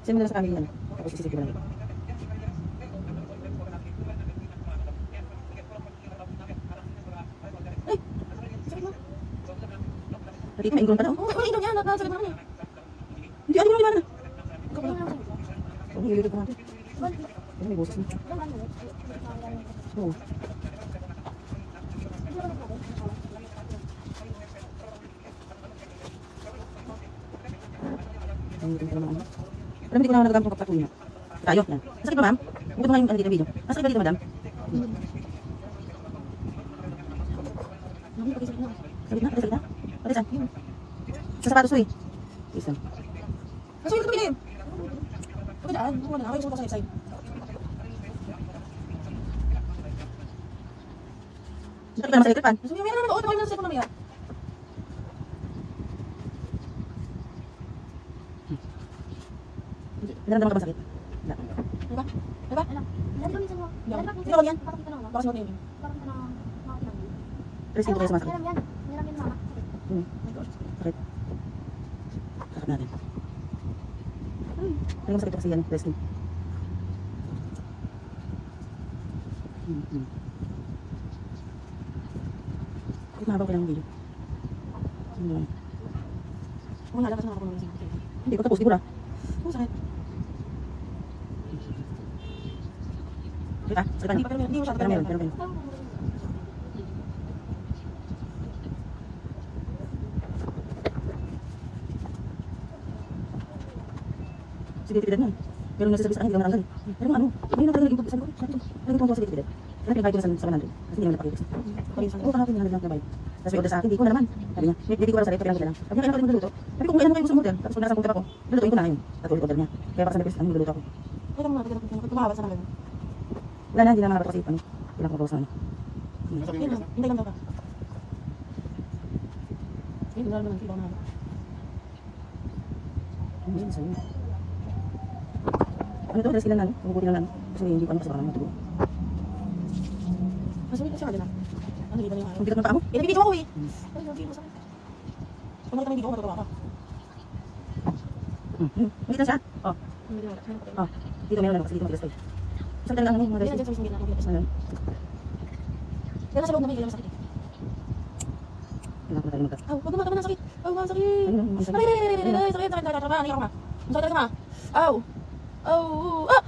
Send mo na lang sa family ano. Tapos isisip ko lang. Ay! Sakit mo. Nakita, may ingrown pa na. Oo, may ingrown yan. Nakasagad mo naman. Hindi, ano mo naman na. Ikaw pala. Oo, nililito ko natin. Ano, may boses mo. Oo. Alam, hindi ko na nagagamit yung kapatid niya. Tayo, yan. Nasakit ba, ma'am? Bukod mo nga yung dito video. Nasakit ba dito, madam? Sakit na? Sakit na? Pati saan? Sa sapatos ko eh. Isang. Nasa yun ito pinayim. Pagka daan, huwag na. Huwag yung sumunta sa side. Sakit ka naman sa electric pan. Nasa may naman doon. Huwag na sa cellphone mamaya. Naramdaman ka ba sakit? Wala. Diba? Diba? Sino ko yan? Baka sinuot na yun. Tres ko kayo sumasakit. Sakit. Sakit natin. Ano masakit kasi yan? Wrestling. Bakit mahabang kailangan video? Sino naman? Kung nalakas na ako naman siya. Hindi, pagka-post, di ko na. Oo, sakit. Sakit ah? Sakit pa niyo? Hindi mo siya. Pero meron. Sige, tipidad na eh. Pero nagsasabi sa akin, hindi lang natanggal eh. Pero kung ano, may natanggal yung sabi ko, sabi ko sa tipidad. Kaya pinakahit ko na sa 100. Kasi hindi naman napakipis. Oo, kahapon yung 100 lang na bayad. Tapos may order sa akin, hindi ko na naman. Sabi niya, hindi ko para sa rito, kailangan ko lang. Sabi niya, kailangan ko rin magluluto. Sabi ko, kung kailan mo kayo gusto mo tapos kung nasa punta ako, lulutuin ko na ngayon. Tapos ulit order niya. Kaya para sa request, magluluto ako. Kaya mo natin, tumahaba sa namin. Wala na, hindi na mahabot kasi ano. Kailangan ko mabawas na ano. Hindi lang daw ka. Hindi lang naman, hindi ba mahabot. Ano yun sa'yo? Ano to? Dress ilan na ano? Mabubuti lang na ano? Kasi hindi ko ano kasi baka naman matugo. Masumit na siya ka din ah. Ano iba na yung araw? Ang bigat ng paa mo? Pinag-video ako eh. Ay, nag-video sa akin. Kung nakita mo yung video ko, matutuwa ka. Magkita siya? Oh. Oh. Dito meron na kasi dito matigas tayo. Isang talaga ano yung mga guys. Diyan sa isang gina. Ayun. Kaya nasa loob naman, kaya masakit eh. Kailangan ko na tayo magkat. Aw, wag naman sakit. Aw, sakit. Ay, sakit. Sakit. Sakit. Sakit. Sakit. Sakit. Aw. Aw.